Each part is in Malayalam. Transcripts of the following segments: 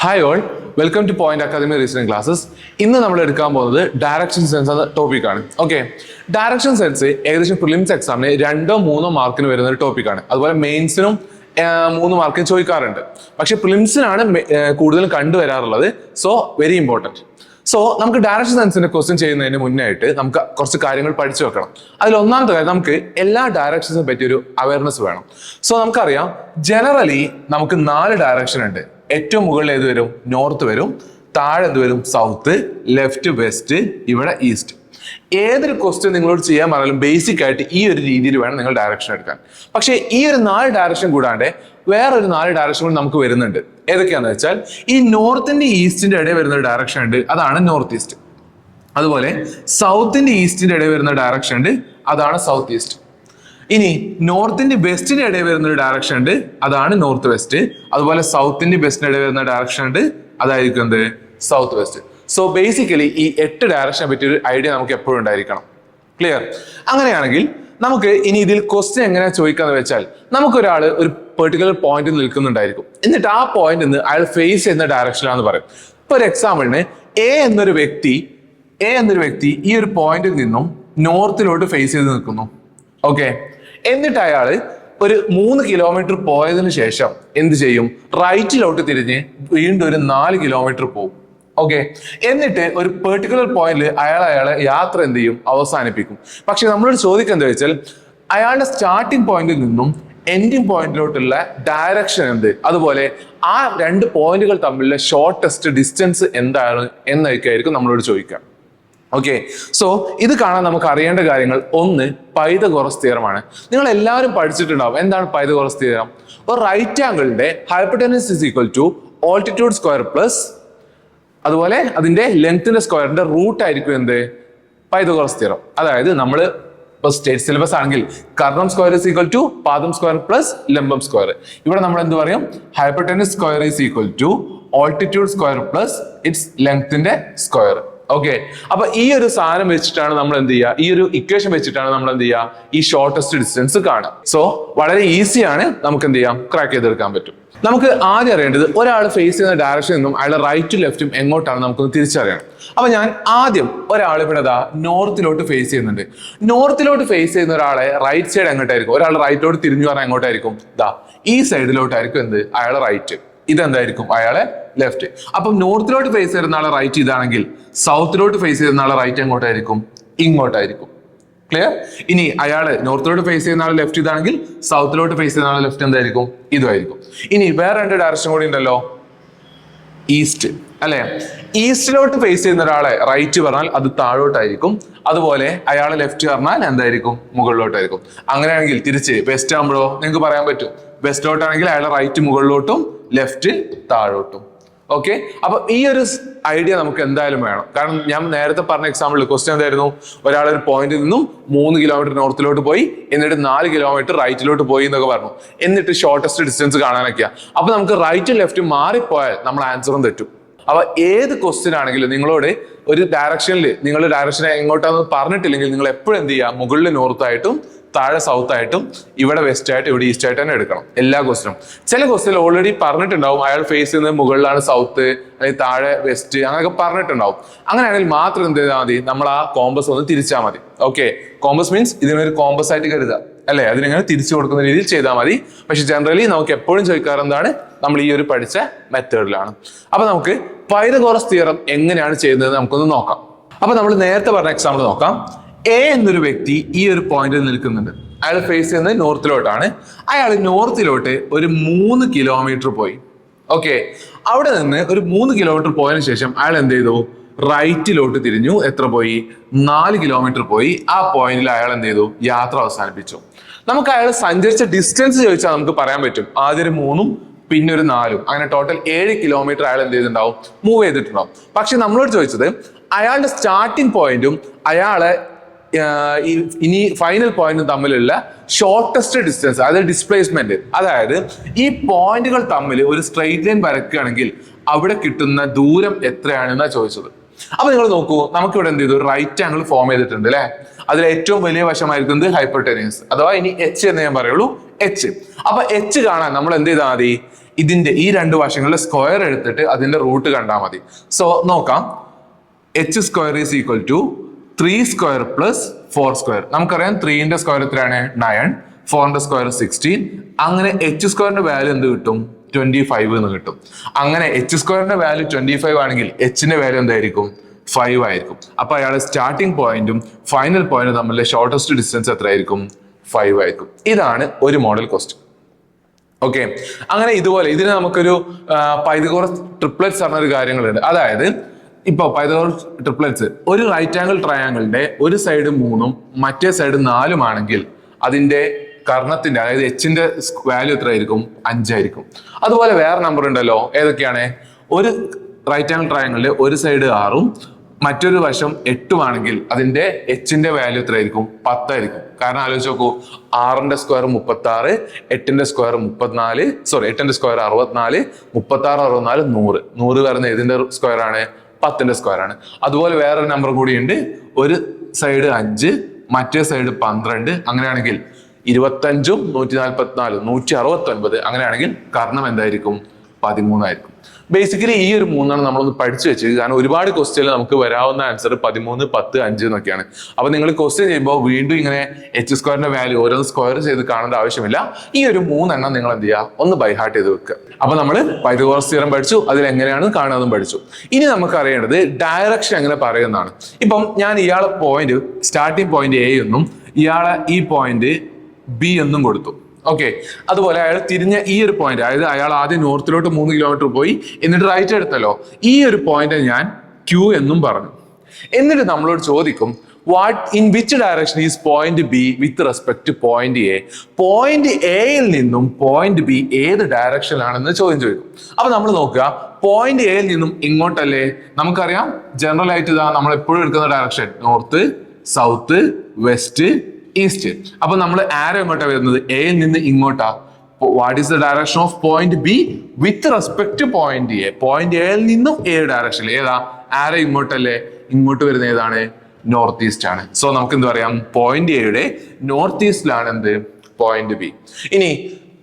Hi all, welcome to Point Academy reasoning classes. ഇന്ന് നമ്മൾ എടുക്കാൻ പോകുന്നത് ഡയറക്ഷൻ സെൻസ് എന്ന ടോപ്പിക്കാണ്. ഓക്കെ, ഡയറക്ഷൻ സെൻസ് ഏകദേശം പ്രിലിംസ് എക്സാമിന് 2-3 മാർക്കിന് വരുന്ന ഒരു ടോപ്പിക്കാണ്. അതുപോലെ മെയിൻസിനും 3 മാർക്കിന് ചോദിക്കാറുണ്ട്. പക്ഷെ പ്രിലിംസിനാണ് കൂടുതലും കണ്ടുവരാറുള്ളത്. So very important. സോ നമുക്ക് ഡയറക്ഷൻ സെൻസിന്റെ ക്വസ്റ്റ്യൻ ചെയ്യുന്നതിന് മുന്നായിട്ട് നമുക്ക് കുറച്ച് കാര്യങ്ങൾ പഠിച്ചു വെക്കണം. അതിൽ ഒന്നാമത്തെ കാര്യം, നമുക്ക് എല്ലാ ഡയറക്ഷൻസിനെ പറ്റി ഒരു അവയർനെസ് വേണം. സോ നമുക്കറിയാം, ജനറലി നമുക്ക് 4 ഡയറക്ഷൻ ഉണ്ട്. ഏറ്റവും മുകളിൽ ഏത് വരും? നോർത്ത് വരും. താഴെ എന്ത് വരും? സൗത്ത്, ലെഫ്റ്റ്, വെസ്റ്റ്, ഇവിടെ ഈസ്റ്റ്. ഏതൊരു ക്വസ്റ്റ്യൻ നിങ്ങളോട് ചെയ്യാൻ പറഞ്ഞാലും ബേസിക് ആയിട്ട് ഈ ഒരു രീതിയിൽ വേണം നിങ്ങൾ ഡയറക്ഷൻ എടുക്കാൻ. പക്ഷേ ഈ ഒരു 4 ഡയറക്ഷൻ കൂടാണ്ട് വേറൊരു 4 ഡയറക്ഷൻ കൂടി നമുക്ക് വരുന്നുണ്ട്. ഏതൊക്കെയാന്ന് വെച്ചാൽ, ഈ നോർത്തിന്റെ ഈസ്റ്റിന്റെ ഇടയിൽ വരുന്ന ഒരു ഡയറക്ഷൻ ഉണ്ട്, അതാണ് നോർത്ത് ഈസ്റ്റ്. അതുപോലെ സൗത്തിന്റെ ഈസ്റ്റിന്റെ ഇടയിൽ വരുന്ന ഡയറക്ഷൻ ഉണ്ട്, അതാണ് സൗത്ത് ഈസ്റ്റ്. ഇനി നോർത്തിന്റെ വെസ്റ്റിന്റെ ഇടയിൽ വരുന്ന ഒരു ഡയറക്ഷൻ ഉണ്ട്, അതാണ് നോർത്ത് വെസ്റ്റ്. അതുപോലെ സൗത്തിന്റെ വെസ്റ്റിന്റെ ഇടയിൽ വരുന്ന ഡയറക്ഷൻ ഉണ്ട്, അതായിരിക്കും എന്ത്? South west. സോ ബേസിക്കലി ഈ 8 ഡയറക്ഷനെ പറ്റി ഒരു ഐഡിയ നമുക്ക് എപ്പോഴും ഉണ്ടായിരിക്കണം. ക്ലിയർ? അങ്ങനെയാണെങ്കിൽ നമുക്ക് ഇനി ഇതിൽ ക്വസ്റ്റ്യൻ എങ്ങനെ ചോദിക്കാന്ന് വെച്ചാൽ, നമുക്കൊരാൾ ഒരു പെർട്ടിക്കുലർ പോയിന്റിൽ നിൽക്കുന്നുണ്ടായിരിക്കും. എന്നിട്ട് ആ പോയിന്റ് നിന്ന് അയാൾ ഫേസ് ചെയ്യുന്ന ഡയറക്ഷനിലാന്ന് പറയും. ഇപ്പൊ ഒരു എക്സാമ്പിളിന് എ എന്നൊരു വ്യക്തി ഈ ഒരു പോയിന്റിൽ നിന്നും നോർത്തിലോട്ട് ഫേസ് ചെയ്ത് നിൽക്കുന്നു. ഓക്കെ, എന്നിട്ട് അയാള് ഒരു 3 കിലോമീറ്റർ പോയതിനു ശേഷം എന്ത് ചെയ്യും? റൈറ്റിലോട്ട് തിരിഞ്ഞ് വീണ്ടും ഒരു 4 കിലോമീറ്റർ പോകും. ഓക്കെ, എന്നിട്ട് ഒരു പെർട്ടിക്കുലർ പോയിന്റിൽ അയാളെ യാത്ര എന്ത് ചെയ്യും? അവസാനിപ്പിക്കും. പക്ഷെ നമ്മളോട് ചോദിക്കുക എന്താ വെച്ചാൽ, അയാളുടെ സ്റ്റാർട്ടിംഗ് പോയിന്റിൽ നിന്നും എൻഡിങ് പോയിന്റിലോട്ടുള്ള ഡയറക്ഷൻ എന്ത്, അതുപോലെ ആ 2 പോയിന്റുകൾ തമ്മിലുള്ള ഷോർട്ടസ്റ്റ് ഡിസ്റ്റൻസ് എന്താണ് എന്നൊക്കെയായിരിക്കും നമ്മളോട് ചോദിക്കുക. ഓക്കെ, സോ ഇത് കാണാൻ നമുക്ക് അറിയേണ്ട കാര്യങ്ങൾ, ഒന്ന് പൈതഗോറസ് തിയറമാണ്. നിങ്ങൾ എല്ലാവരും പഠിച്ചിട്ടുണ്ടാവും. എന്താണ് പൈതഗോറസ് തിയറം? ഒരു റൈറ്റ് ആംഗിളിന്റെ hypotenuse is equal to altitude square plus അതുപോലെ അതിന്റെ ലെങ്ത്തിന്റെ സ്ക്വയറിന്റെ റൂട്ട് ആയിരിക്കും എന്ത്? Pythagoras theorem. അതായത് നമ്മൾ ഇപ്പൊ സ്റ്റേറ്റ് സിലബസ് ആണെങ്കിൽ കർണം സ്ക്വയർ ഇസ് ഈക്വൽ ടു പാദം സ്ക്വയർ പ്ലസ് ലംബം സ്ക്വയർ. ഇവിടെ നമ്മൾ എന്ത് പറയും? Hypotenuse square is equal to altitude square plus its ലെങ്ത്തിന്റെ സ്ക്വയർ. ഓക്കെ, അപ്പൊ ഈ ഒരു സാധനം വെച്ചിട്ടാണ് നമ്മൾ എന്ത് ചെയ്യുക? ഈ ഒരു ഇക്വേഷൻ വെച്ചിട്ടാണ് നമ്മൾ എന്ത് ചെയ്യുക? ഈ ഷോർട്ടസ്റ്റ് ഡിസ്റ്റൻസ് കാണുക. സോ വളരെ ഈസിയാണ്, നമുക്ക് എന്ത് ചെയ്യാം? ക്രാക്ക് ചെയ്തെടുക്കാൻ പറ്റും. നമുക്ക് ആദ്യം അറിയേണ്ടത്, ഒരാൾ ഫേസ് ചെയ്യുന്ന ഡയറക്ഷനിൽ നിന്നും അയാളുടെ റൈറ്റും ലെഫ്റ്റും എങ്ങോട്ടാണ് നമുക്കൊന്ന് തിരിച്ചറിയണം. അപ്പൊ ഞാൻ ആദ്യം ഒരാൾ ഇവിടെ നോർത്തിലോട്ട് ഫേസ് ചെയ്യുന്നുണ്ട്. നോർത്തിലോട്ട് ഫേസ് ചെയ്യുന്ന ഒരാളെ റൈറ്റ് സൈഡ് എങ്ങോട്ടായിരിക്കും? ഒരാൾ റൈറ്റിലോട്ട് തിരിഞ്ഞു പറഞ്ഞാൽ എങ്ങോട്ടായിരിക്കും? ഈ സൈഡിലോട്ടായിരിക്കും എന്ത്? അയാളെ റൈറ്റ്. ഇതെന്തായിരിക്കും? അയാളെ ലെഫ്റ്റ്. അപ്പം നോർത്തിലോട്ട് ഫേസ് ചെയ്യുന്ന ആളെ റൈറ്റ് ഇതാണെങ്കിൽ, സൗത്തിലോട്ട് ഫേസ് ചെയ്യുന്ന ആളെ റൈറ്റ് എങ്ങോട്ടായിരിക്കും? ഇങ്ങോട്ടായിരിക്കും. ക്ലിയർ? ഇനി അയാള് നോർത്തിലോട്ട് ഫേസ് ചെയ്യുന്ന ആൾ ലെഫ്റ്റ് ഇതാണെങ്കിൽ, സൗത്തിലോട്ട് ഫേസ് ചെയ്യുന്ന ആൾ ലെഫ്റ്റ് എന്തായിരിക്കും? ഇതുമായിരിക്കും. ഇനി വേറെ 2 ഡയറക്ഷൻ കൂടി ഉണ്ടല്ലോ, ഈസ്റ്റ് അല്ലെ? ഈസ്റ്റിലോട്ട് ഫേസ് ചെയ്യുന്ന ഒരാളെ റൈറ്റ് പറഞ്ഞാൽ അത് താഴോട്ടായിരിക്കും. അതുപോലെ അയാളെ ലെഫ്റ്റ് പറഞ്ഞാൽ എന്തായിരിക്കും? മുകളിലോട്ടായിരിക്കും. അങ്ങനെയാണെങ്കിൽ തിരിച്ച് വെസ്റ്റ് ആകുമ്പോഴോ നിങ്ങൾക്ക് പറയാൻ പറ്റും. വെസ്റ്റിലോട്ടാണെങ്കിൽ അയാളെ റൈറ്റ് മുകളിലോട്ടും ലെഫ്റ്റ് താഴോട്ടും. ഓക്കെ, അപ്പൊ ഈ ഒരു ഐഡിയ നമുക്ക് എന്തായാലും വേണം. കാരണം ഞാൻ നേരത്തെ പറഞ്ഞ എക്സാമ്പിളിൽ ക്വസ്റ്റ്യൻ എന്തായിരുന്നു? ഒരാളൊരു പോയിന്റിൽ നിന്നും 3 കിലോമീറ്റർ നോർത്തിലോട്ട് പോയി, എന്നിട്ട് 4 കിലോമീറ്റർ റൈറ്റിലോട്ട് പോയി എന്നൊക്കെ പറഞ്ഞു. എന്നിട്ട് ഷോർട്ടസ്റ്റ് ഡിസ്റ്റൻസ് കാണാനൊക്കെയാ. അപ്പൊ നമുക്ക് റൈറ്റും ലെഫ്റ്റും മാറിപ്പോയാൽ നമ്മൾ ആൻസറും തെറ്റും. അപ്പൊ ഏത് ക്വസ്റ്റ്യൻ ആണെങ്കിലും നിങ്ങളോട് ഒരു ഡയറക്ഷനിൽ നിങ്ങളുടെ ഡയറക്ഷൻ എങ്ങോട്ടാന്ന് പറഞ്ഞിട്ടില്ലെങ്കിൽ, നിങ്ങൾ എപ്പോഴും എന്ത് ചെയ്യുക? മുകളിൽ നോർത്തായിട്ടും താഴെ സൗത്ത് ആയിട്ടും ഇവിടെ വെസ്റ്റ് ആയിട്ട് ഇവിടെ ഈസ്റ്റ് ആയിട്ട് തന്നെ എടുക്കണം എല്ലാ ക്വസ്റ്റിനും. ചില ക്വസ്റ്റിൽ ഓൾറെഡി പറഞ്ഞിട്ടുണ്ടാവും അയാൾ ഫേസ് ചെയ്യുന്നത് മുകളിലാണ് സൗത്ത്, അല്ലെങ്കിൽ താഴെ വെസ്റ്റ്, അങ്ങനെയൊക്കെ പറഞ്ഞിട്ടുണ്ടാവും. അങ്ങനെയാണെങ്കിൽ മാത്രം എന്ത് ചെയ്താൽ മതി? നമ്മൾ ആ കോമ്പസ് ഒന്ന് തിരിച്ചാൽ മതി. ഓക്കെ, കോമ്പസ് മീൻസ് ഇതിനൊരു കോമ്പസ് ആയിട്ട് കരുതുക അല്ലെ? അതിനെങ്ങനെ തിരിച്ചു കൊടുക്കുന്ന രീതിയിൽ ചെയ്താൽ മതി. പക്ഷെ ജനറലി നമുക്ക് എപ്പോഴും ചോദിക്കാറ് എന്താണ്? നമ്മൾ ഈ ഒരു പഠിച്ച മെത്തേഡിലാണ്. അപ്പൊ നമുക്ക് പൈതഗോറസ് തിയറം എങ്ങനെയാണ് ചെയ്യുന്നത് നമുക്കൊന്ന് നോക്കാം. അപ്പൊ നമ്മൾ നേരത്തെ പറഞ്ഞ എക്സാമ്പിൾ നോക്കാം. എ എന്നൊരു വ്യക്തി ഈ ഒരു പോയിന്റിൽ നിൽക്കുന്നുണ്ട്. അയാൾ ഫേസ് ചെയ്യുന്നത് നോർത്തിലോട്ടാണ്. അയാൾ നോർത്തിലോട്ട് ഒരു 3 കിലോമീറ്റർ പോയി. ഓക്കെ, അവിടെ നിന്ന് ഒരു 3 കിലോമീറ്റർ പോയതിനു ശേഷം അയാൾ എന്ത് ചെയ്തു? റൈറ്റിലോട്ട് തിരിഞ്ഞു. എത്ര പോയി? 4 കിലോമീറ്റർ പോയി. ആ പോയിന്റിൽ അയാൾ എന്ത് ചെയ്തു? യാത്ര അവസാനിപ്പിച്ചു. നമുക്ക് അയാൾ സഞ്ചരിച്ച ഡിസ്റ്റൻസ് ചോദിച്ചാൽ നമുക്ക് പറയാൻ പറ്റും. ആദ്യം ഒരു 3ഉം പിന്നെ ഒരു 4ഉം, അങ്ങനെ ടോട്ടൽ 7 കിലോമീറ്റർ അയാൾ എന്ത് ചെയ്തിട്ടുണ്ടാവും? മൂവ് ചെയ്തിട്ടുണ്ടാവും. പക്ഷെ നമ്മളോട് ചോദിച്ചത് അയാളുടെ സ്റ്റാർട്ടിംഗ് പോയിന്റും അയാളെ ഇനി ഫൈനൽ പോയിന്റും തമ്മിലുള്ള ഷോർട്ടസ്റ്റ് ഡിസ്റ്റൻസ്, അതായത് ഡിസ്പ്ലേസ്മെന്റ്. അതായത് ഈ പോയിന്റുകൾ തമ്മിൽ ഒരു സ്ട്രെയിറ്റ് ലൈൻ വരയ്ക്കുകയാണെങ്കിൽ അവിടെ കിട്ടുന്ന ദൂരം എത്രയാണെന്നാ ചോദിച്ചത്. അപ്പൊ നിങ്ങൾ നോക്കൂ, നമുക്കിവിടെ എന്ത് ചെയ്തു? റൈറ്റ് ആംഗിൾ ഫോം ചെയ്തിട്ടുണ്ട് അല്ലെ? അതിൽ ഏറ്റവും വലിയ വശമായിരിക്കുന്നത് ഹൈപ്പോട്ടനസ്, അഥവാ ഇനി എച്ച് എന്ന് ഞാൻ പറയുള്ളൂ, എച്ച്. അപ്പൊ എച്ച് കാണാൻ നമ്മൾ എന്ത് ചെയ്താൽ മതി? ഇതിന്റെ ഈ രണ്ട് വശങ്ങളുടെ സ്ക്വയർ എടുത്തിട്ട് അതിന്റെ റൂട്ട് കണ്ടാൽ മതി. സോ നോക്കാം, h square is equal to 3 square plus 4 square. നമുക്കറിയാം 3ന്റെ സ്ക്വയർ എത്രയാണ് 9, 4ന്റെ സ്ക്വയർ 16. അങ്ങനെ h സ്ക്വയറിന്റെ വാല്യൂ എന്ത് കിട്ടും 25 എന്ന് കിട്ടും. അങ്ങനെ h സ്ക്വയറിന്റെ വാല്യൂ 25 ആണെങ്കിൽ hന്റെ വാല്യൂ എന്തായിരിക്കും 5 ആയിരിക്കും. അപ്പൊ അയാളുടെ സ്റ്റാർട്ടിംഗ് പോയിന്റും ഫൈനൽ പോയിന്റും തമ്മിലെ ഷോർട്ടസ്റ്റ് ഡിസ്റ്റൻസ് എത്രയായിരിക്കും 5 ആയിരിക്കും. ഇതാണ് ഒരു മോഡൽ ക്വസ്റ്റ്യൻ. ഓക്കെ, അങ്ങനെ ഇതുപോലെ ഇതിന് നമുക്കൊരു പൈതഗോറസ് ട്രിപ്ലെറ്റ്സ് പറഞ്ഞ ഒരു കാര്യങ്ങളുണ്ട്. അതായത് ഇപ്പൊ പൈതഗോറസ് ട്രിപ്ലെറ്റ്സ് ഒരു റൈറ്റ് ആംഗിൾ ട്രയാംഗിളിന്റെ ഒരു സൈഡ് 3ഉം മറ്റേ സൈഡ് 4ഉം ആണെങ്കിൽ അതിന്റെ കർണത്തിന്റെ അതായത് എച്ചിന്റെ വാല്യൂ എത്രയായിരിക്കും 5 ആയിരിക്കും. അതുപോലെ വേറെ നമ്പർ ഉണ്ടല്ലോ, ഏതൊക്കെയാണ്? ഒരു റൈറ്റ് ആംഗിൾ ട്രയാംഗിളിന്റെ ഒരു സൈഡ് 6ഉം മറ്റൊരു വശം 8ഉം ആണെങ്കിൽ അതിന്റെ എച്ചിന്റെ വാല്യൂ എത്രയായിരിക്കും 10 ആയിരിക്കും. കാരണം ആലോചിച്ച് നോക്കൂ, 6ന്റെ സ്ക്വയർ 36, 8ന്റെ സ്ക്വയർ 64, 8ന്റെ സ്ക്വയർ 64, 36, 64, 100. 100 വരുന്ന ഏതിന്റെ സ്ക്വയർ ആണ്? 10ന്റെ സ്ക്വയർ ആണ്. അതുപോലെ വേറൊരു നമ്പർ കൂടിയുണ്ട്, ഒരു സൈഡ് 5 മറ്റേ സൈഡ് 12. അങ്ങനെയാണെങ്കിൽ 25ഉം 144, 169. അങ്ങനെയാണെങ്കിൽ കർണം എന്തായിരിക്കും 13 ആയിരിക്കും. ബേസിക്കലി ഈ ഒരു 3 നമ്മളൊന്ന് പഠിച്ചു വെച്ച്, കാരണം ഒരുപാട് ക്വസ്റ്റ്യനിൽ നമുക്ക് വരാവുന്ന ആൻസർ 13, 10, 5 എന്നൊക്കെയാണ്. അപ്പൊ നിങ്ങൾ ക്വസ്റ്റ്യൻ ചെയ്യുമ്പോൾ വീണ്ടും ഇങ്ങനെ h സ്ക്വയറിന്റെ വാല്യൂ ഓരോന്ന് സ്ക്വയർ ചെയ്ത് കാണേണ്ട ആവശ്യമില്ല. ഈ ഒരു 3 നിങ്ങൾ എന്ത് ചെയ്യുക, ഒന്ന് ബൈ ഹാർട്ട് ചെയ്ത് വെക്കുക. അപ്പൊ നമ്മൾ പൈതഗോറസ് തിയറം പഠിച്ചു, അതിൽ എങ്ങനെയാണ് കാണുന്നതും പഠിച്ചു. ഇനി നമുക്ക് അറിയേണ്ടത് ഡയറക്ഷൻ എങ്ങനെ പറയുന്നതാണ്. ഇപ്പം ഞാൻ ഇയാളെ പോയിന്റ് സ്റ്റാർട്ടിംഗ് പോയിന്റ് A എന്നും ഇയാളെ ഈ പോയിന്റ് B എന്നും കൊടുത്തു. ഓക്കെ, അതുപോലെ അയാൾ തിരിഞ്ഞ ഈ ഒരു പോയിന്റ്, അതായത് അയാൾ ആദ്യം നോർത്തിലോട്ട് 3 കിലോമീറ്റർ പോയി എന്നിട്ട് റൈറ്റ് എടുത്തല്ലോ, ഈ ഒരു പോയിന്റ് ഞാൻ Q എന്നും പറഞ്ഞു. എന്നിട്ട് നമ്മളോട് ചോദിക്കും in which direction is point B with respect to point A? Point എയിൽ നിന്നും പോയിന്റ് ബി ഏത് ഡയറക്ഷനിലാണെന്ന് ചോദിക്കും. അപ്പൊ നമ്മൾ നോക്കുക, പോയിന്റ് എയിൽ നിന്നും ഇങ്ങോട്ടല്ലേ? നമുക്കറിയാം ജനറൽ ആയിട്ട് ഇതാ നമ്മൾ എപ്പോഴും എടുക്കുന്ന direction north, south, west, east. അപ്പൊ നമ്മൾ ആരോ എങ്ങോട്ടാ വരുന്നത്? എയിൽ നിന്ന് ഇങ്ങോട്ടാ. What is the direction of point B with respect to point A? Point എയിൽ നിന്നും എ ഡയറക്ഷനിൽ ഏതാ? ആരോ ഇങ്ങോട്ടല്ലേ? ഇങ്ങോട്ട് വരുന്ന ഏതാണ്? നോർത്ത് ഈസ്റ്റ് ആണ്. സോ നമുക്ക് എന്ത് പറയാം? പോയിന്റ് എയുടെ നോർത്ത് ഈസ്റ്റിലാണ് എന്ത്? Point B. ഇനി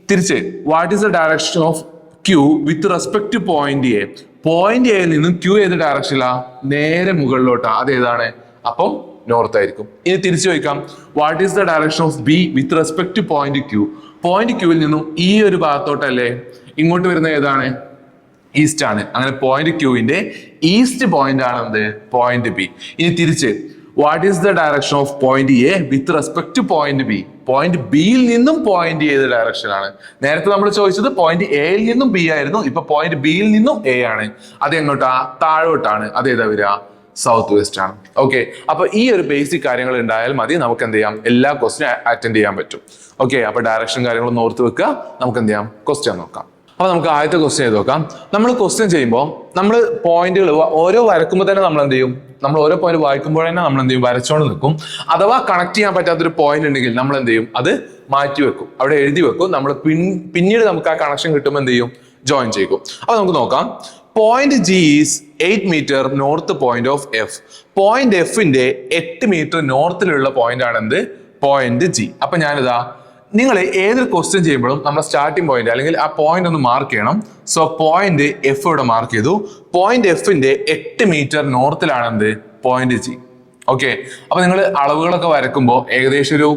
തിരിച്ച്, what is the direction of Q with respect to point A? Point എയിൽ നിന്നും ക്യൂ ഏത് ഡയറക്ഷനിലാ? നേരെ മുകളിലോട്ടാ. അതേതാണ്? അപ്പം നോർത്ത് ആയിരിക്കും. ഇനി തിരിച്ചു ചോദിക്കാം, what is the direction of B with respect to point Q? Point ക്യൂവിൽ നിന്നും ഈ ഒരു ഭാഗത്തോട്ടല്ലേ ഇങ്ങോട്ട് വരുന്ന ഏതാണ്? ഈസ്റ്റ് ആണ്. അങ്ങനെ പോയിന്റ് ക്യൂവിന്റെ ഈസ്റ്റ് പോയിന്റ് ആണ് എന്ത്? Point B. ഇനി തിരിച്ച്, what is the direction of point A with respect to point B? Point ബിയിൽ നിന്നും പോയിന്റ് ഏത് ഡയറക്ഷനാണ്? നേരത്തെ നമ്മൾ ചോദിച്ചത് പോയിന്റ് എയിൽ നിന്നും ബി ആയിരുന്നു, ഇപ്പൊ പോയിന്റ് ബിയിൽ നിന്നും എ ആണ്. അത് എങ്ങോട്ടാ? താഴോട്ടാണ്. അതേതാ വരിക? സൗത്ത് വെസ്റ്റ് ആണ്. ഓക്കെ, അപ്പൊ ഈ ഒരു ബേസിക് കാര്യങ്ങൾ ഉണ്ടായാൽ മതി, നമുക്ക് എന്ത് ചെയ്യാം? എല്ലാ ക്വസ്റ്റ്യൻ അറ്റൻഡ് ചെയ്യാൻ പറ്റും. ഓക്കെ, അപ്പൊ ഡയറക്ഷൻ കാര്യങ്ങളൊന്നും ഓർത്ത് വെക്കുക. നമുക്ക് എന്ത് ചെയ്യാം? ക്വസ്റ്റ്യൻ നോക്കാം. അപ്പൊ നമുക്ക് ആദ്യത്തെ ക്വസ്റ്റ്യൻ ചെയ്ത് നോക്കാം. നമ്മൾ ക്വസ്റ്റ്യൻ ചെയ്യുമ്പോൾ നമ്മൾ പോയിന്റുകൾ ഓരോ വരക്കുമ്പോൾ തന്നെ നമ്മൾ എന്ത് ചെയ്യും? നമ്മൾ ഓരോ പോയിന്റ് വായിക്കുമ്പോൾ തന്നെ നമ്മൾ എന്ത് ചെയ്യും? വരച്ചോണ്ട് നിൽക്കും. അഥവാ കണക്ട് ചെയ്യാൻ പറ്റാത്തൊരു പോയിന്റ് ഉണ്ടെങ്കിൽ നമ്മൾ എന്ത് ചെയ്യും? അത് മാറ്റി വെക്കും, അവിടെ എഴുതി വെക്കും. നമ്മൾ പിന്നീട് നമുക്ക് ആ കണക്ഷൻ കിട്ടുമ്പോൾ എന്ത് ചെയ്യും? ജോയിൻ ചെയ്യും. അപ്പൊ നമുക്ക് നോക്കാം. Point G is 8 metre north point of F. Point എഫിന്റെ 8 മീറ്റർ നോർത്തിലുള്ള പോയിന്റ് ആണ് എന്ത്? Point G. അപ്പൊ ഞാനിതാ, നിങ്ങൾ ഏതൊരു ക്വസ്റ്റ്യൻ ചെയ്യുമ്പോഴും നമ്മുടെ സ്റ്റാർട്ടിംഗ് പോയിന്റ് അല്ലെങ്കിൽ ആ പോയിന്റ് ഒന്ന് മാർക്ക് ചെയ്യണം. സോ പോയിന്റ് എഫ് ഇവിടെ മാർക്ക് ചെയ്തു. പോയിന്റ് എഫിന്റെ 8 മീറ്റർ നോർത്തിലാണ് എന്ത്? Point G. ഓക്കെ, അപ്പൊ നിങ്ങൾ അളവുകളൊക്കെ വരക്കുമ്പോൾ ഏകദേശം ഒരു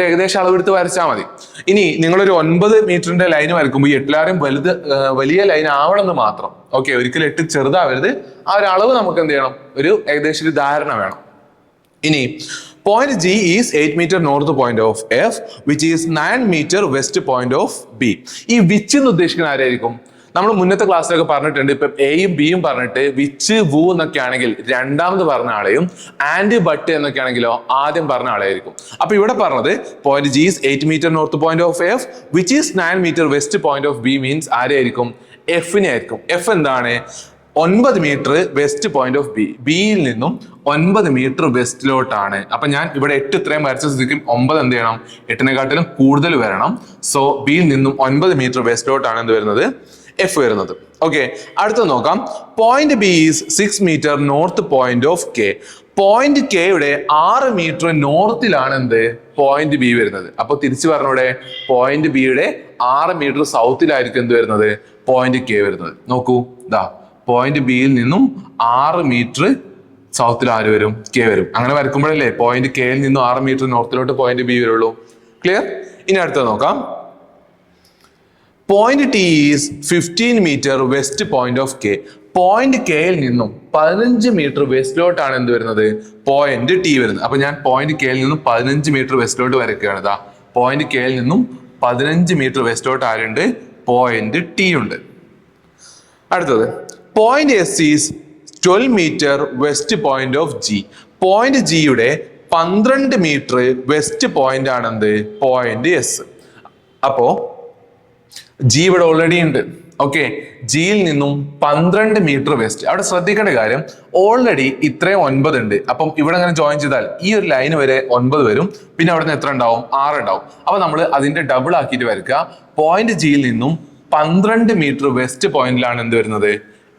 ഏകദേശം അളവെടുത്ത് വരച്ചാൽ മതി. ഇനി നിങ്ങളൊരു 9 മീറ്ററിന്റെ ലൈൻ വരക്കുമ്പോൾ 8 വലിയ ലൈൻ ആവണമെന്ന് മാത്രം. ഓക്കെ, ഒരിക്കലും 8 ചെറുതാവരുത്. ആ ഒരു അളവ് നമുക്ക് എന്ത് ചെയ്യണം? ഒരു ഏകദേശം ഒരു ധാരണ വേണം. ഇനി point G is 8 metre north point of F which is 9 metre west point of B. ഈ വിച്ച് എന്ന് ഉദ്ദേശിക്കുന്ന ആരായിരിക്കും? നമ്മൾ മുന്നത്തെ ക്ലാസ്സിലൊക്കെ പറഞ്ഞിട്ടുണ്ട്. ഇപ്പൊ എയും ബിയും പറഞ്ഞിട്ട് വിച്ച്, വു എന്നൊക്കെ ആണെങ്കിൽ രണ്ടാമത് പറഞ്ഞ ആളെയും, ആൻഡ്, ബട്ട് എന്നൊക്കെ ആണെങ്കിലോ ആദ്യം പറഞ്ഞ ആളെയായിരിക്കും. അപ്പൊ ഇവിടെ പറഞ്ഞത് point G is 8 metre north point of F which is 9 metre west point of B means ആരെയായിരിക്കും? എഫിനെ ആയിരിക്കും. എഫ് എന്താണ്? 9 metre west point of B. ബിയിൽ നിന്നും 9 മീറ്റർ വെസ്റ്റിലോട്ടാണ്. അപ്പൊ ഞാൻ ഇവിടെ 8 ഇത്രയും വരച്ച സ്ഥിതിക്കും 9 എന്ത് ചെയ്യണം? 8-നെക്കാട്ടിലും കൂടുതൽ വരണം. സോ ബിയിൽ നിന്നും 9 മീറ്റർ വെസ്റ്റിലോട്ടാണ് എന്ത് വരുന്നത്? എഫ് വരുന്നത്. ഓക്കെ, അടുത്ത നോക്കാം. Point B is 6 metre north point of K. Point കെയുടെ 6 മീറ്റർ നോർത്തിലാണ് എന്ത് പോയിന്റ് ബി വരുന്നത്. അപ്പൊ തിരിച്ചു പറഞ്ഞൂടെ, പോയിന്റ് ബിയുടെ 6 മീറ്റർ സൗത്തിലായിരിക്കും എന്ത് വരുന്നത് പോയിന്റ് കെ വരുന്നത്. നോക്കൂ, ഇതാ പോയിന്റ് ബിയിൽ നിന്നും 6 മീറ്റർ സൗത്തിൽ ആര് വരും, കെ വരും. അങ്ങനെ വരക്കുമ്പോഴല്ലേ പോയിന്റ് കെയിൽ നിന്നും 6 മീറ്റർ നോർത്തിലോട്ട് പോയിന്റ് ബി വരുള്ളൂ. ക്ലിയർ? ഇനി അടുത്തത് നോക്കാം. Point T is 15 metre west point of K. Point കെയിൽ നിന്നും 15 മീറ്റർ വെസ്റ്റിലോട്ടാണ് എന്ത് വരുന്നത് പോയിന്റ് ടി വരുന്നത്. അപ്പൊ ഞാൻ പോയിന്റ് കെയിൽ നിന്നും 15 മീറ്റർ വെസ്റ്റിലോട്ട് വരയ്ക്കുകയാണ്. ഇതാ പോയിന്റ് കെയിൽ നിന്നും 15 മീറ്റർ വെസ്റ്റിലോട്ട് ആരുണ്ട്, പോയിന്റ് ടി ഉണ്ട്. അടുത്തത് point S is 12 metre west point of G. Point ജിയുടെ 12 മീറ്റർ വെസ്റ്റ് പോയിന്റ് ആണെന്ത് പോയിന്റ് എസ്. അപ്പോ ജി ഇവിടെ ഓൾറെഡി ഉണ്ട്. ഓക്കെ, ജിയിൽ നിന്നും 12 മീറ്റർ വെസ്റ്റ്. അവിടെ ശ്രദ്ധിക്കേണ്ട കാര്യം, ഓൾറെഡി ഇത്രയും 9 ഉണ്ട്. അപ്പം ഇവിടെ അങ്ങനെ ജോയിൻ ചെയ്താൽ ഈ ഒരു ലൈൻ വരെ 9 വരും. പിന്നെ അവിടെ നിന്ന് എത്ര ഉണ്ടാവും, 6 ഉണ്ടാവും. അപ്പൊ നമ്മൾ അതിന്റെ ഡബിൾ ആക്കിയിട്ട് വരയ്ക്കുക. പോയിന്റ് ജിയിൽ നിന്നും 12 മീറ്റർ വെസ്റ്റ് പോയിന്റിലാണ് എന്ത് വരുന്നത്,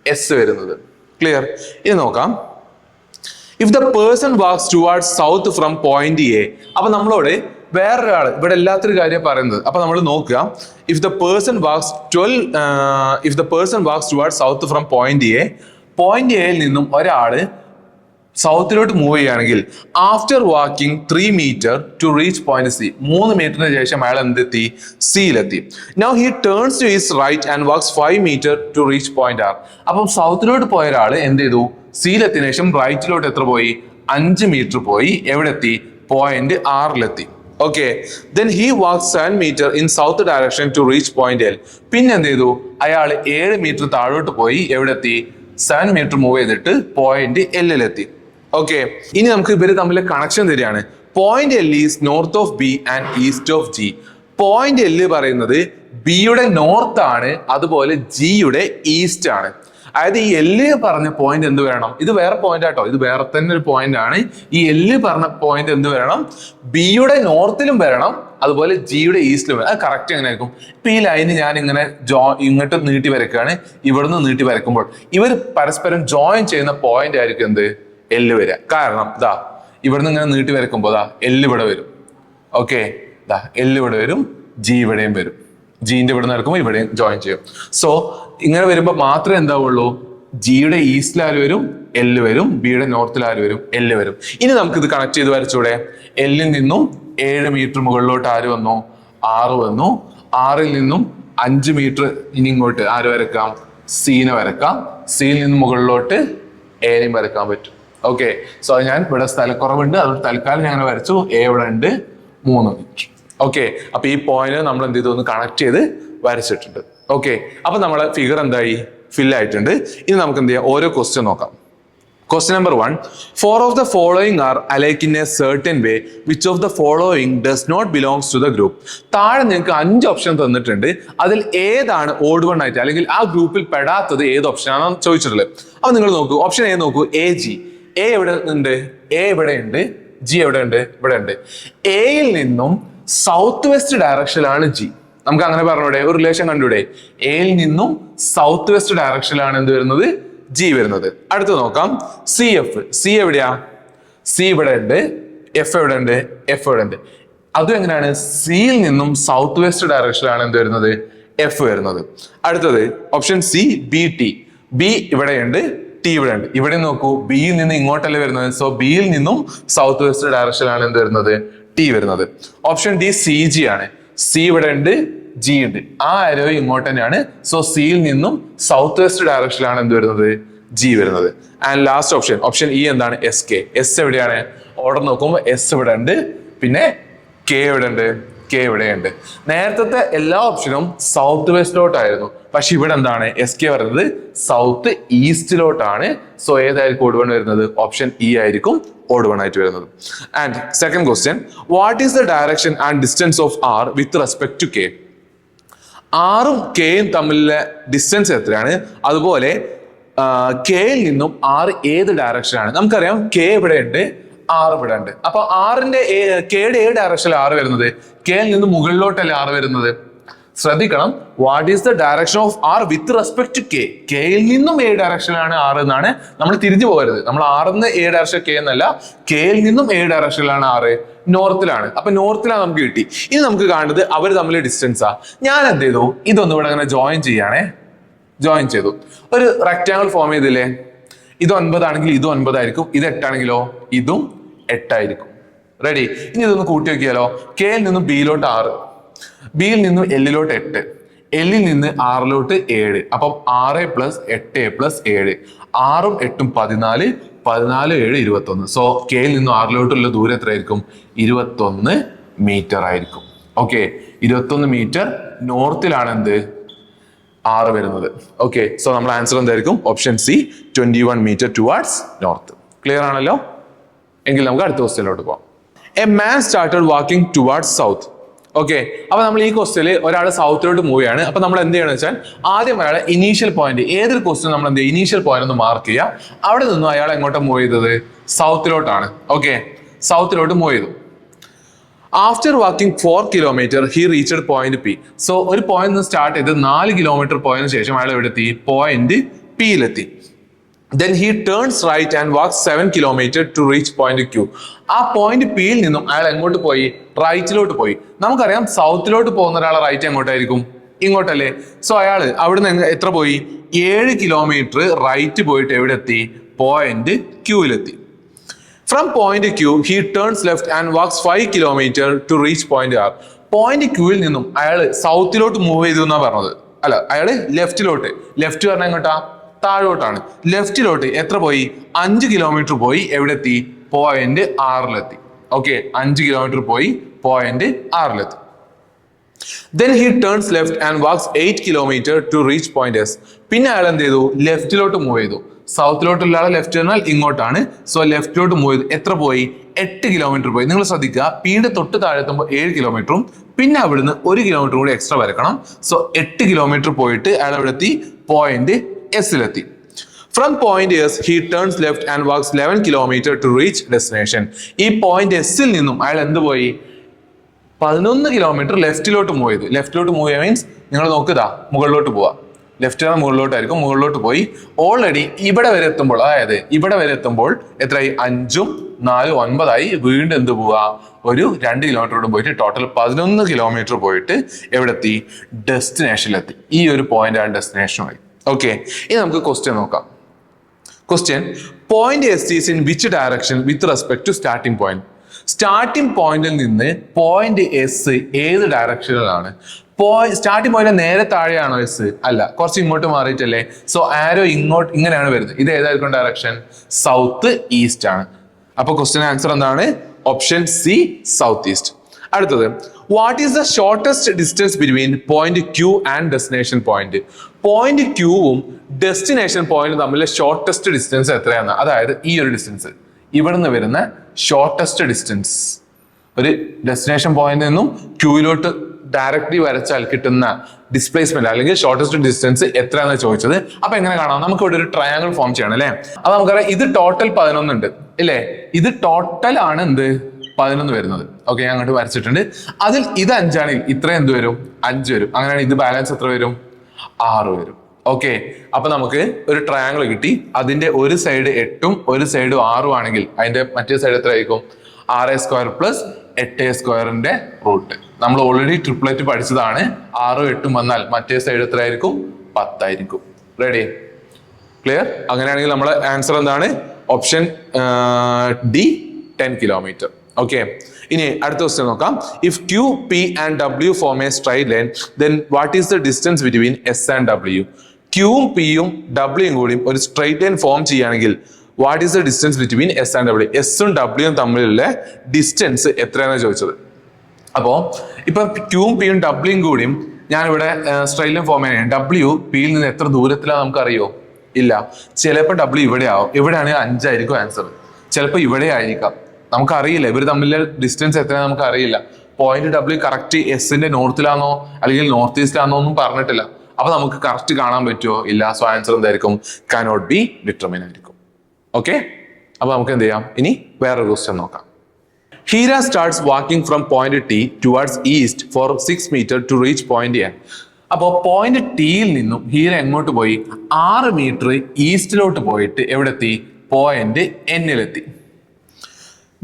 എസ് വരുന്നത്. ക്ലിയർ? ഇനി നോക്കാം. If the person walks towards south from point A. അപ്പൊ നമ്മളോട് വേറൊരാൾ ഇവിടെ എല്ലാത്തൊരു കാര്യം പറയുന്നത്. അപ്പൊ നമ്മൾ നോക്കുക, if the person walks towards south from point A, point എയിൽ നിന്നും ഒരാള് സൗത്തിലോട്ട് മൂവ് ചെയ്യുകയാണെങ്കിൽ after walking 3 metre to reach point C. 3 മീറ്ററിന് ശേഷം അയാൾ എന്തെത്തി, സിയിലെത്തി. Now he turns to his right and walks 5 metre to reach point R. അപ്പം സൗത്തിലോട്ട് പോയ ഒരാൾ എന്ത് ചെയ്തു, സിയിലെത്തിയ ശേഷം റൈറ്റിലോട്ട് എത്ര പോയി, 5 മീറ്റർ പോയി. എവിടെ എത്തി, പോയിന്റ് ആറിലെത്തി. Okay, then he walks 7 metre in south direction to reach point L. പിന്നെ എന്ത് ചെയ്തു, അയാൾ 7 മീറ്റർ താഴോട്ട് പോയി. എവിടെ എത്തി, 7 മീറ്റർ മൂവ് ചെയ്തിട്ട് പോയിന്റ് എല്ലിലെത്തി. ഓക്കെ, ഇനി നമുക്ക് ഇവര് തമ്മിൽ കണക്ഷൻ തരികയാണ്. Point L is north of B and east of G. Point എല്ല് പറയുന്നത് ബിയുടെ നോർത്ത് ആണ്, അതുപോലെ ജിയുടെ ഈസ്റ്റ് ആണ്. അതായത് ഈ എല്ല് പറഞ്ഞ പോയിന്റ് എന്ത് വരണം, ഇത് വേറെ പോയിന്റ് ആട്ടോ, ഇത് വേറെ തന്നെ ഒരു പോയിന്റ് ആണ്. ഈ എല്ല് പറഞ്ഞ പോയിന്റ് എന്ത് വരണം, ബിയുടെ നോർത്തിലും വരണം, അതുപോലെ ജിയുടെ ഈസ്റ്റിലും വരണം. അത് കറക്റ്റ് എങ്ങനെ ആയിരിക്കും? ഇപ്പൊ ഈ ലൈന് ഞാൻ ഇങ്ങനെ ഇങ്ങോട്ട് നീട്ടി വരയ്ക്കുകയാണ്. ഇവിടുന്ന് നീട്ടി വരയ്ക്കുമ്പോൾ ഇവർ പരസ്പരം ജോയിൻ ചെയ്യുന്ന പോയിന്റ് ആയിരിക്കും എന്ത്, എല്ല് വരിക. കാരണം ഇതാ ഇവിടുന്ന് ഇങ്ങനെ നീട്ടി വരയ്ക്കുമ്പോൾ ദാ എല്ല് ഇവിടെ വരും. ഓക്കെ, ദാ എല്ല് ഇവിടെ വരും, ജി ഇവിടെയും വരും. ജിന്റെ ഇവിടെ നടക്കുമ്പോൾ ഇവിടെയും ജോയിൻ ചെയ്യും. സോ ഇങ്ങനെ വരുമ്പോൾ മാത്രമേ എന്താവുള്ളൂ, ജിയുടെ ഈസ്റ്റിൽ ആര് വരും, എല്ല് വരും. ബിയുടെ നോർത്തിൽ ആര് വരും, എല്ല് വരും. ഇനി നമുക്ക് ഇത് കണക്ട് ചെയ്ത് വരച്ചൂടെ. എല്ലിൽ നിന്നും 7 മീറ്റർ മുകളിലോട്ട് ആര് വന്നു, 6 വന്നു. 6ൽ നിന്നും 5 മീറ്റർ ഇനി ഇങ്ങോട്ട് ആര് വരക്കാം, സീനെ വരക്കാം. സിയിൽ നിന്നും മുകളിലോട്ട് എനെയും വരക്കാൻ പറ്റും. ഓക്കെ, സോ ഞാൻ ഇവിടെ സ്ഥലക്കുറവുണ്ട്, അതുകൊണ്ട് തൽക്കാലം ഞാൻ വരച്ചു. എ ഇവിടെ ഉണ്ട് 3 മീറ്റർ. ഓക്കെ, അപ്പൊ ഈ പോയിന്റ് നമ്മൾ എന്ത് ചെയ്തു, ഒന്ന് കണക്ട് ചെയ്ത് വരച്ചിട്ടുണ്ട്. ഓക്കെ, അപ്പൊ നമ്മളെ ഫിഗർ എന്തായി, ഫിൽ ആയിട്ടുണ്ട്. ഇനി നമുക്ക് എന്ത് ചെയ്യാം, ഓരോ ക്വസ്റ്റ്യൻ നോക്കാം. Question number 1. 4 of the following are alike in a certain way. Which of the following does not belongs to the group? താഴെ നിങ്ങൾക്ക് 5 ഓപ്ഷൻ തന്നിട്ടുണ്ട്. അതിൽ ഏതാണ് ഓഡ് വൺ ആയിട്ട്, അല്ലെങ്കിൽ ആ ഗ്രൂപ്പിൽ പെടാത്തത് ഏത് ഓപ്ഷൻ ആണെന്ന് ചോദിച്ചിട്ടുള്ളത്. അപ്പൊ നിങ്ങൾ നോക്കൂ, ഓപ്ഷൻ എ നോക്കൂ, എ ജി. എ എവിടെ ഉണ്ട്, എ ഇവിടെ ഉണ്ട്. ജി എവിടെ ഉണ്ട്, ഇവിടെ ഉണ്ട്. എയിൽ നിന്നും സൗത്ത് വെസ്റ്റ് ഡയറക്ഷനിലാണ് ജി. നമുക്ക് അങ്ങനെ പറഞ്ഞൂടെ, ഒരു റിലേഷൻ കണ്ടൂടെ. എയിൽ നിന്നും സൗത്ത് വെസ്റ്റ് ഡയറക്ഷനിലാണ് എന്ത് വരുന്നത്, ജി വരുന്നത്. അടുത്ത് നോക്കാം, സി എഫ്. സി എവിടെയാ, സി ഇവിടെ ഉണ്ട്. എഫ് എവിടെ ഉണ്ട്, എഫ് ഇവിടെ ഉണ്ട്. അതും എങ്ങനെയാണ്, സിയിൽ നിന്നും സൗത്ത് വെസ്റ്റ് ഡയറക്ഷനിലാണ് എന്ത് വരുന്നത്, എഫ് വരുന്നത്. അടുത്തത് option C, B T. B ഇവിടെ ഉണ്ട്, ടി ഇവിടെ ഉണ്ട്. ഇവിടെ നോക്കൂ, ബിയിൽ നിന്ന് ഇങ്ങോട്ടല്ലേ വരുന്നത്. സോ ബിയിൽ നിന്നും സൗത്ത് വെസ്റ്റ് ഡയറക്ഷനിലാണ് എന്ത് വരുന്നത്, ടി വരുന്നത്. ഓപ്ഷൻ ഡി, സി ജി ആണ്. സി ഇവിടെ ഉണ്ട്, ജി ഉണ്ട്. ആ ആരോ ഇങ്ങോട്ട് തന്നെയാണ്. സോ സിയിൽ നിന്നും സൗത്ത് വെസ്റ്റ് ഡയറക്ഷനിലാണ് എന്ത് വരുന്നത്, ജി വരുന്നത്. And last option, option E എന്താണ്, എസ് കെ. എസ് എവിടെയാണ്, ഓർഡർ നോക്കുമ്പോൾ എസ് ഇവിടെ ഉണ്ട്, പിന്നെ കെ ഇവിടെ ഉണ്ട്, കെ ഇവിടെ ഉണ്ട്. നേരത്തെ എല്ലാ ഓപ്ഷനും സൗത്ത് വെസ്റ്റിലോട്ടായിരുന്നു. പക്ഷെ ഇവിടെ എന്താണ്, എസ് കെ വരുന്നത് സൗത്ത് ഈസ്റ്റിലോട്ടാണ്. സോ ഏതായിരിക്കും ഓഡ് വൺ വരുന്നത്, ഓപ്ഷൻ ഇ ആയിരിക്കും ഓഡ് വൺ ആയിട്ട് വരുന്നത്. And second question, what is the direction and distance of R with respect to K? ആറും കെയും തമ്മിലുള്ള ഡിസ്റ്റൻസ് എത്രയാണ്, അതുപോലെ കെയിൽ നിന്നും ആറ് ഏത് ഡയറക്ഷനാണ്. നമുക്കറിയാം കെ ഇവിടെ ഉണ്ട്, ആറ് ഇവിടെ ഉണ്ട്. അപ്പൊ ആറിന്റെ കെയുടെ ഏത് ഡയറക്ഷനിൽ ആറ് വരുന്നത്, കെയിൽ നിന്ന് മുകളിലോട്ടല്ലേ ആറ് വരുന്നത്. ശ്രദ്ധിക്കണം, what is the direction of R with respect to K. കെയിൽ നിന്നും എ ഡയറക്ഷനിലാണ് ആർ എന്നാണ്. നമ്മൾ തിരിഞ്ഞു പോകരുത്. നമ്മൾ ആറിന്ന് എ ഡയറക്ഷൻ കെ എന്നല്ല, കെയിൽ നിന്നും എ ഡയറക്ഷനിലാണ് ആറ്, നോർത്തിലാണ്. അപ്പൊ നോർത്തിലാണ് നമുക്ക് കിട്ടി. ഇനി നമുക്ക് കാണുന്നത് അവർ തമ്മിൽ ഡിസ്റ്റൻസാ. ഞാൻ എന്ത് ചെയ്തു, ഇതൊന്നും ഇവിടെ അങ്ങനെ ജോയിൻ ചെയ്യാണേ. ജോയിൻ ചെയ്തു, ഒരു റെക്ടാങ്കിൾ ഫോം ചെയ്തില്ലേ. ഇത് 9 ആണെങ്കിൽ ഇതും 9 ആയിരിക്കും. ഇത് 8 ആണെങ്കിലോ ഇതും 8 ആയിരിക്കും. റെഡി? ഇനി ഇതൊന്ന് കൂട്ടി നോക്കിയാലോ. കെയിൽ നിന്നും ബിയിലോട്ട് 6, ബിയിൽ നിന്നും എല്ലിലോട്ട് 8, എല്ലിൽ നിന്ന് 6ലോട്ട് 7. അപ്പം 6 + 8 + 7, 6ഉം 8ഉം 14, 14 7 21. സോ കെയിൽ നിന്നും 6ലോട്ടുള്ള ദൂരം എത്രയായിരിക്കും? 21 മീറ്റർ ആയിരിക്കും. ഓക്കെ, 21 മീറ്റർ നോർത്തിലാണ് എന്ത് 6 വരുന്നത്. ഓക്കെ, സോ നമ്മുടെ ആൻസർ എന്തായിരിക്കും? Option C, 21 metre towards north. Clear ആണല്ലോ? എങ്കിൽ നമുക്ക് അടുത്ത ക്വസ്റ്റ്യനിലോട്ട് പോകാം. A man started walking towards south. Okay, അപ്പൊ നമ്മൾ ഈ ക്വസ്റ്റ്യനിൽ ഒരാൾ സൗത്തിലോട്ട് മൂവ് ചെയ്യാണ്. അപ്പൊ നമ്മൾ എന്ത് ചെയ്യണമെന്ന് വെച്ചാൽ ആദ്യം അയാളെ ഇനീഷ്യൽ പോയിന്റ്, ഏതൊരു ക്വസ്റ്റ്യൻ നമ്മൾ എന്ത് ചെയ്യുക, ഇനീഷ്യൽ പോയിന്റ് ഒന്ന് മാർക്ക് ചെയ്യുക. അവിടെ നിന്നും അയാൾ എങ്ങോട്ടാണ് മൂവ് ചെയ്തത്? സൗത്തിലോട്ടാണ്. ഓക്കെ, സൗത്തിലോട്ട് മൂവ് ചെയ്തു. After walking 4 kilometre he reached point P. So ഒരു പോയിന്റ് നിന്ന് സ്റ്റാർട്ട് ചെയ്ത് 4 കിലോമീറ്റർ പോയതിനു ശേഷം അയാൾ എവിടെ എത്തി? Point പിയിലെത്തി. Then he turns right and walks 7 kilometers to reach point Q. ആ പോയിന്റ് പിയിൽ നിന്നും അയാൾ എങ്ങോട്ട് പോയി? റൈറ്റിലോട്ട് പോയി. നമുക്കറിയാം സൗത്തിലോട്ട് പോകുന്ന ഒരാളെ റൈറ്റ് എങ്ങോട്ടായിരിക്കും? ഇങ്ങോട്ടല്ലേ? സോ അയാൾ അവിടുന്ന് എത്ര പോയി? 7 കിലോമീറ്റർ റൈറ്റ് പോയിട്ട് എവിടെ എത്തി? Point ക്യൂവിലെത്തി. From point Q, he turns left and walks 5 kilometers to reach point R. Point ക്യൂവിൽ നിന്നും അയാൾ സൗത്തിലോട്ട് മൂവ് ചെയ്തു എന്നാ പറഞ്ഞത്. അല്ല, അയാൾ ലെഫ്റ്റിലോട്ട്. ലെഫ്റ്റ് പറഞ്ഞാൽ എങ്ങോട്ടാ? താഴോട്ടാണ്. ലെഫ്റ്റിലോട്ട് എത്ര പോയി? 5 കിലോമീറ്റർ പോയി എവിടെ എത്തി? പോയിന്റ് ആറിലെത്തി. ഓക്കെ, 5 കിലോമീറ്റർ പോയി point ആറിലെത്തി. Then he turns left and walks 8 kilometers to reach point S. പിന്നെ അയാൾ എന്ത് ചെയ്തു? ലെഫ്റ്റിലോട്ട് മൂവ് ചെയ്തു. സൗത്തിലോട്ടുള്ള ആളെ ലെഫ്റ്റ് എന്നാൽ ഇങ്ങോട്ടാണ്. സോ ലെഫ്റ്റിലോട്ട് മൂവ് ചെയ്തു. എത്ര പോയി? 8 കിലോമീറ്റർ പോയി. നിങ്ങൾ ശ്രദ്ധിക്കുക, പിയുടെ തൊട്ട് താഴെത്തുമ്പോൾ 7 കിലോമീറ്ററും പിന്നെ അവിടുന്ന് 1 കിലോമീറ്റർ കൂടി എക്സ്ട്രാ വരക്കണം. സോ 8 കിലോമീറ്റർ പോയിട്ട് അയാൾ അവിടെ എത്തി? Point എസിലെത്തി. From point S, he turns left and walks 11 kilometers to reach destination. ഈ പോയിന്റ് എസിൽ നിന്നും അയാൾ എന്ത് പോയി? 11 കിലോമീറ്റർ ലെഫ്റ്റിലോട്ട് മൂവ് ചെയ്തു. ലെഫ്റ്റിലോട്ട് മൂവ് ചെയ്യുക മീൻസ് നിങ്ങൾ നോക്കുക, മുകളിലോട്ട് പോവാ. ലെഫ്റ്റ് ആണ് മുകളിലോട്ടായിരിക്കും. മുകളിലോട്ട് പോയി ഓൾറെഡി ഇവിടെ വരെ എത്തുമ്പോൾ, അതായത് ഇവിടെ വരെ എത്തുമ്പോൾ എത്രയായി? 5ഉം 4ഉം 9ആയി. വീണ്ടും എന്ത് പോവാ? ഒരു 2 കിലോമീറ്ററോട് പോയിട്ട് ടോട്ടൽ 11 കിലോമീറ്റർ പോയിട്ട് എവിടെ എത്തി? ഡെസ്റ്റിനേഷനിലെത്തി. ഈ ഒരു പോയിന്റ് ആണ് ഡെസ്റ്റിനേഷനുമായി. ഓക്കെ, ഇനി നമുക്ക് ക്വസ്റ്റ്യൻ നോക്കാം. Question, point S is in which direction with respect to starting point. Starting പോയിന്റിൽ നിന്ന് പോയിന്റ് എസ് ഏത് ഡയറക്ഷനിലാണ്? സ്റ്റാർട്ടിംഗ് പോയിന്റ് നേരെ താഴെയാണോ എസ്? അല്ല, കുറച്ച് ഇങ്ങോട്ട് മാറിയിട്ടല്ലേ. സോ ആരോ ഇങ്ങോട്ട് ഇങ്ങനെയാണ് വരുന്നത്. ഇത് ഏതായിരിക്കും ഡയറക്ഷൻ? സൗത്ത് ഈസ്റ്റ് ആണ്. അപ്പൊ ക്വസ്റ്റ്യൻ ആൻസർ എന്താണ്? Option C, south east. അടുത്തത്, what is the shortest distance between point Q and destination point. Point ക്യൂവും ഡെസ്റ്റിനേഷൻ പോയിന്റും തമ്മിലെ ഷോർട്ടസ്റ്റ് ഡിസ്റ്റൻസ് എത്രയാണ്? അതായത് ഈ ഒരു ഡിസ്റ്റൻസ്, ഇവിടുന്ന് വരുന്ന ഷോർട്ടസ്റ്റ് ഡിസ്റ്റൻസ്, ഒരു ഡെസ്റ്റിനേഷൻ പോയിന്റിൽ നിന്നും ക്യൂയിലോട്ട് ഡയറക്റ്റ്ലി വരച്ചാൽ കിട്ടുന്ന ഡിസ്പ്ലേസ്മെന്റ് അല്ലെങ്കിൽ ഷോർട്ടസ്റ്റ് ഡിസ്റ്റൻസ് എത്രയാണെന്ന് ചോദിച്ചത്. അപ്പൊ എങ്ങനെ കാണാം? നമുക്ക് ഇവിടെ ഒരു ട്രയാങ്കിൾ ഫോം ചെയ്യണം അല്ലേ. അപ്പൊ നമുക്കറിയാം ഇത് ടോട്ടൽ 11 ഉണ്ട് ഇല്ലേ. ഇത് ടോട്ടൽ ആണ് എന്ത്? 11 വരുന്നത്. ഓക്കെ, ഞാൻ അങ്ങോട്ട് വരച്ചിട്ടുണ്ട്. അതിൽ ഇത് 5 ആണെങ്കിൽ ഇത്ര എന്ത് വരും? 5 വരും. അങ്ങനെയാണ് ഇത് ബാലൻസ് എത്ര വരും? 6 വരും. ഓക്കെ, അപ്പൊ നമുക്ക് ഒരു ട്രയാങ്കിൾ കിട്ടി. അതിന്റെ ഒരു സൈഡ് 8ഉം ഒരു സൈഡ് 6ഉം ആണെങ്കിൽ അതിന്റെ മറ്റേ സൈഡ് എത്ര ആയിരിക്കും? 6² + 8² റൂട്ട്. നമ്മൾ ഓൾറെഡി ട്രിപ്ലറ്റ് പഠിച്ചതാണ്. 6ഉം 8ഉം വന്നാൽ മറ്റേ സൈഡ് എത്ര ആയിരിക്കും? 10 ആയിരിക്കും. റെഡി? ക്ലിയർ? അങ്ങനെയാണെങ്കിൽ നമ്മുടെ ആൻസർ എന്താണ്? Option D, 10 kilometre. ഓക്കെ, ഇനി അടുത്ത ക്വസ്റ്റ്യൻ നോക്കാം. If Q, P and W form a straight line, then what is the distance between S and W. ക്യൂവും പിയും ഡബ്ല്യുവും കൂടിയും ഒരു സ്ട്രൈറ്റ് ലൈൻ ഫോം ചെയ്യുകയാണെങ്കിൽ what is the distance between S and W. എസും ഡബ്ല്യുവും തമ്മിലുള്ള ഡിസ്റ്റൻസ് എത്രയാണെന്ന് ചോദിച്ചത്. അപ്പോൾ ഇപ്പൊ ക്യൂവും പിയും ഡബ്ല്യുവും കൂടിയും ഞാനിവിടെ സ്ട്രൈറ്റ് ലൈൻ ഫോം ചെയ്യാൻ, ഡബ്ല്യു പിയിൽ നിന്ന് എത്ര ദൂരത്തിലാണ് നമുക്ക് അറിയോ? ഇല്ല. ചിലപ്പോൾ ഡബ്ല്യു ഇവിടെ ആവും. ഇവിടെയാണെങ്കിൽ 5 ആയിരിക്കും ആൻസർ. ചിലപ്പോൾ ഇവിടെ ആയിരിക്കാം. നമുക്കറിയില്ല ഇവർ തമ്മിലെ ഡിസ്റ്റൻസ് എത്രയാണ് നമുക്ക് അറിയില്ല. പോയിന്റ് ഡബ്ല്യു കറക്റ്റ് എസിന്റെ നോർത്തിലാണോ അല്ലെങ്കിൽ നോർത്ത് ഈസ്റ്റിലാണോ ഒന്നും പറഞ്ഞിട്ടില്ല. അപ്പൊ നമുക്ക് കറക്റ്റ് കാണാൻ പറ്റുമോ? ഇല്ല. സോ ആൻസർ എന്തായിരിക്കും? കാനോട്ട് ബി ഡിറ്റർമിൻ ആയിരിക്കും. ഓക്കെ, അപ്പൊ നമുക്ക് എന്ത് ചെയ്യാം? ഇനി വേറൊരു ക്വസ്റ്റ്യൻ നോക്കാം. Hira starts walking from point T towards east for 6 meters to reach point N. അപ്പോൾ പോയിന്റ് ടിയിൽ നിന്നും ഹീര എങ്ങോട്ട് പോയി? 6 മീറ്റർ ഈസ്റ്റിലോട്ട് പോയിട്ട് എവിടെ എത്തി? Point എന്നിലെത്തി.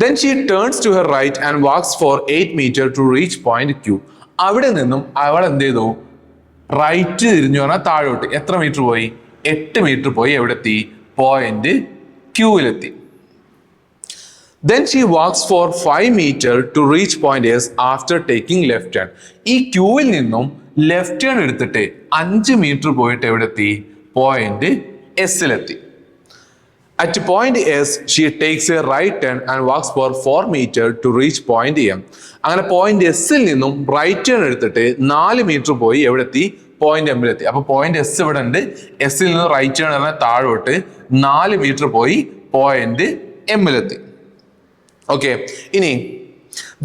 Then she turns to her right and walks for 8 meters to reach point Q. അവിടെ നിന്നും അവൾ എന്ത് ചെയ്തു? റൈറ്റ് തിരിഞ്ഞു പറഞ്ഞാൽ താഴോട്ട് എത്ര മീറ്റർ പോയി? 8 മീറ്റർ പോയി എവിടെ എത്തി? Point ക്യൂവിലെത്തി. Then she walks for 5 meters to reach point S after taking left turn. ഈ ക്യൂവിൽ നിന്നും ലെഫ്റ്റ് ടേൺ എടുത്തിട്ട് 5 മീറ്റർ പോയിട്ട് എവിടെ എത്തി? Point എസിലെത്തി. At point S, she takes a right turn and walks for 4 meters to reach point M. അങ്ങനെ പോയിന്റ് എസിൽ നിന്നും റൈറ്റ് ടേൺ എടുത്തിട്ട് 4 മീറ്റർ പോയി എവിടെ എത്തി? പോയിന്റ് എമ്മിലെത്തി. അപ്പൊ പോയിന്റ് എസ് ഇവിടെ ഉണ്ട്. എസിൽ നിന്ന് റൈറ്റ് ടേൺ പറഞ്ഞാൽ താഴോട്ട് 4 മീറ്റർ പോയി പോയിന്റ് എമ്മിലെത്തി. ഓക്കെ, ഇനി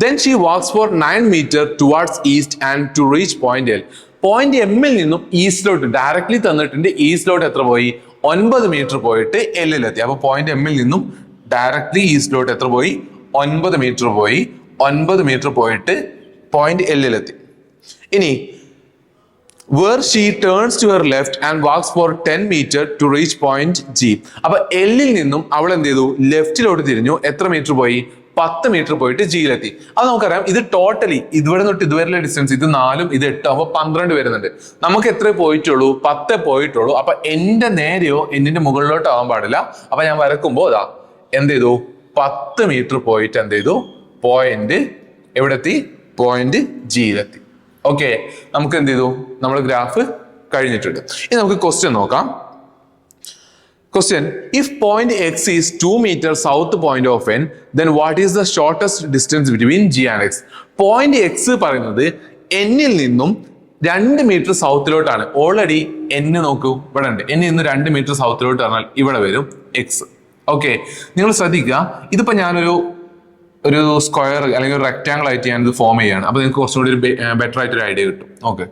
then she walks for 9 meters towards east and to reach point L. Point എമ്മിൽ നിന്നും ഈസ്റ്റിലോട്ട് ഡയറക്ട്ലി തന്നിട്ടുണ്ട്. ഈസ്റ്റിലോട്ട് എത്ര പോയി? 9 മീറ്റർ പോയിട്ട് എല്ലിലെത്തി. അപ്പൊ പോയിന്റ് എമ്മിൽ നിന്നും ഡയറക്ട്ലി ഈസ്റ്റിലോട്ട് എത്ര പോയി? 9 മീറ്റർ പോയി. 9 മീറ്റർ പോയിട്ട് പോയിന്റ് എല്ലിലെത്തി. ഇനി where she turns to her left and walks for 10 meters to reach point G. അപ്പൊ എല്ലിൽ നിന്നും അവൾ എന്ത് ചെയ്തു? ലെഫ്റ്റിലോട്ട് തിരിഞ്ഞു. എത്ര മീറ്റർ പോയി? 10 മീറ്റർ പോയിട്ട് ജിയിലെത്തി. അത് നമുക്കറിയാം, ഇത് ടോട്ടലി ഇതുവരെ തൊട്ട് ഇതുവരെയുള്ള ഡിസ്റ്റൻസ് ഇത് 4 ഇത് 8 ആകുമ്പോൾ 12 വരുന്നുണ്ട്. നമുക്ക് എത്ര പോയിട്ടുള്ളൂ? 10 പോയിട്ടുള്ളൂ. അപ്പൊ എന്റെ നേരെയോ എന്നിന്റെ മുകളിലോട്ട് ആവാൻ പാടില്ല. അപ്പൊ ഞാൻ വരക്കുമ്പോ അതാ എന്ത് ചെയ്തു? 10 മീറ്റർ പോയിട്ട് എന്ത് ചെയ്തു? പോയിന്റ് എവിടെ എത്തി? പോയിന്റ് ജിയിലെത്തി. ഓക്കെ, നമുക്ക് എന്ത് ചെയ്തു? നമ്മൾ ഗ്രാഫ് കഴിഞ്ഞിട്ടുണ്ട്. ഇനി നമുക്ക് ക്വസ്റ്റ്യൻ നോക്കാം. Question: If point X is 2 meters south point of N, then what is the shortest distance between G and X? Point X പറയുന്നത് N-ൽ നിന്നും 2 മീറ്റർ സൗത്തിലോട്ടാണ്. ഓൾറെഡി N നോക്കൂ, ഇവിടെ ഉണ്ട്. N നിന്ന് 2 മീറ്റർ സൗത്തിലോട്ട് പറഞ്ഞാൽ ഇവിടെ വരും X. ഓക്കെ, നിങ്ങൾ ശ്രദ്ധിക്കുക. ഇതിപ്പോ ഞാനൊരു സ്ക്വയർ അല്ലെങ്കിൽ ഒരു റെക്ടാങ്കിൾ ആയിട്ട് ഞാനിത് ഫോം ചെയ്യാണ്. അപ്പൊ നിങ്ങൾക്ക് കുറച്ചുകൂടി ഒരു ബെറ്റർ ആയിട്ടൊരു ഐഡിയ കിട്ടും. ഓക്കെ,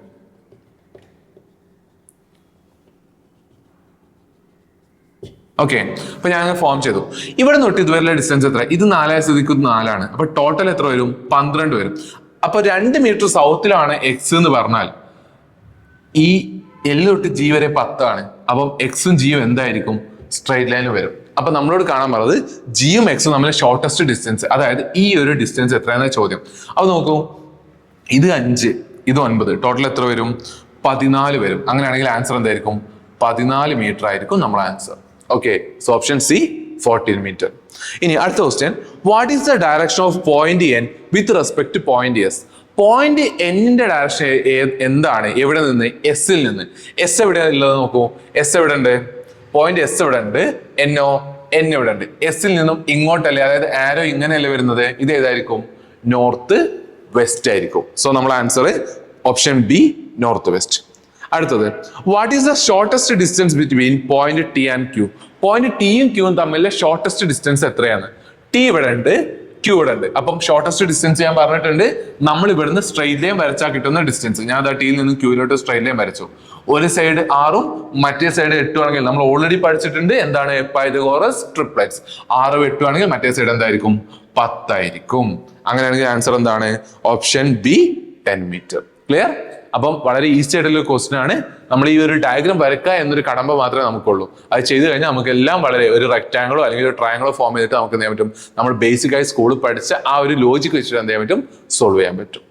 ഓക്കെ, അപ്പൊ ഞാൻ ഫോം ചെയ്തു. ഇവിടെ തൊട്ട് ഇതുവരെയുള്ള ഡിസ്റ്റൻസ് എത്ര? ഇത് 4 അപ്പൊ ടോട്ടൽ എത്ര വരും? 12 വരും. അപ്പൊ 2 മീറ്റർ സൗത്തിലാണ് എക്സ് എന്ന് പറഞ്ഞാൽ ഈ എൽ തൊട്ട് ജി വരെ 10 ആണ്. അപ്പം എക്സും ജിയും എന്തായിരിക്കും? സ്ട്രൈറ്റ് ലൈനിൽ വരും. അപ്പൊ നമ്മളോട് കാണാൻ പറഞ്ഞത് ജിയും എക്സും തമ്മിലെ ഷോർട്ടസ്റ്റ് ഡിസ്റ്റൻസ്, അതായത് ഈ ഒരു ഡിസ്റ്റൻസ് എത്രയാണെന്ന ചോദ്യം. അപ്പൊ നോക്കൂ, ഇത് 5 ഇത് 9, ടോട്ടൽ എത്ര വരും? 14 വരും. അങ്ങനെയാണെങ്കിൽ ആൻസർ എന്തായിരിക്കും? 14 മീറ്റർ ആയിരിക്കും നമ്മുടെ answer. Okay, so option C 14 metre. ഇനി അടുത്ത question: what is the direction of point N with respect to point S? Point എന്നിന്റെ ഡയറക്ഷൻ എന്താണ്? എവിടെ നിന്ന്? എസിൽ നിന്ന്. എസ് എവിടെയാണ് ഉള്ളത്? നോക്കൂ, എസ് എവിടെ ഉണ്ട്? പോയിന്റ് എസ് എവിടെ ഉണ്ട്? എന്നോ? എൻ എവിടെ ഉണ്ട്? എസിൽ നിന്നും ഇങ്ങോട്ടല്ലേ, അതായത് ആരോ ഇങ്ങനെയല്ലേ വരുന്നത്? ഇത് ഏതായിരിക്കും? നോർത്ത് വെസ്റ്റ് ആയിരിക്കും. സോ നമ്മൾ answer option B, north west. അടുത്തത്: what is the shortest distance between point T and Q? പോയിന്റ് ടിയും ക്യൂവും തമ്മിലെ ഷോർട്ടസ്റ്റ് ഡിസ്റ്റൻസ് എത്രയാണ്? ടി ഇവിടെ ഉണ്ട്, ക്യൂ ഇവിടെ ഉണ്ട്. അപ്പം ഷോർട്ടസ്റ്റ് ഡിസ്റ്റൻസ് ഞാൻ പറഞ്ഞിട്ടുണ്ട്. നമ്മൾ ഇവിടുന്ന് സ്ട്രെയിറ്റ് ലൈൻ വരച്ചാൽ കിട്ടുന്ന ഡിസ്റ്റൻസ്. ഞാൻ അതാ ടിയിൽ നിന്ന് ക്യൂവിലോട്ട് സ്ട്രെയിറ്റ് ലൈൻ വരച്ചു. ഒരു സൈഡ് 6 മറ്റേ സൈഡ് 8 ആണെങ്കിൽ നമ്മൾ ഓൾറെഡി പഠിച്ചിട്ടുണ്ട് എന്താണ്? Pythagoras triplets. 6 8 ആണെങ്കിൽ മറ്റേ സൈഡ് എന്തായിരിക്കും? 10 ആയിരിക്കും. അങ്ങനെയാണെങ്കിൽ ആൻസർ എന്താണ്? Option B, 10 metre. ക്ലിയർ? അപ്പം വളരെ ഈസി ആയിട്ടുള്ള ക്വസ്റ്റ്യൻ ആണ്. നമ്മൾ ഈ ഒരു ഡയഗ്രാം വരക്കുക എന്നൊരു കടമ്പ മാത്രമേ നമുക്കുള്ളൂ. അത് ചെയ്ത് കഴിഞ്ഞാൽ നമുക്ക് എല്ലാം വളരെ ഒരു റെക്ടാങ്കിളോ അല്ലെങ്കിൽ ഒരു ട്രയാങ്കിളോ ഫോം ചെയ്തിട്ട് നമുക്ക് എന്ത് ചെയ്യാൻ പറ്റും? നമ്മൾ ബേസിക് ആയി സ്കൂളിൽ പഠിച്ച ആ ഒരു ലോജിക് വെച്ചിട്ട് എന്ത് ചെയ്യാൻ പറ്റും? സോൾവ് ചെയ്യാൻ പറ്റും.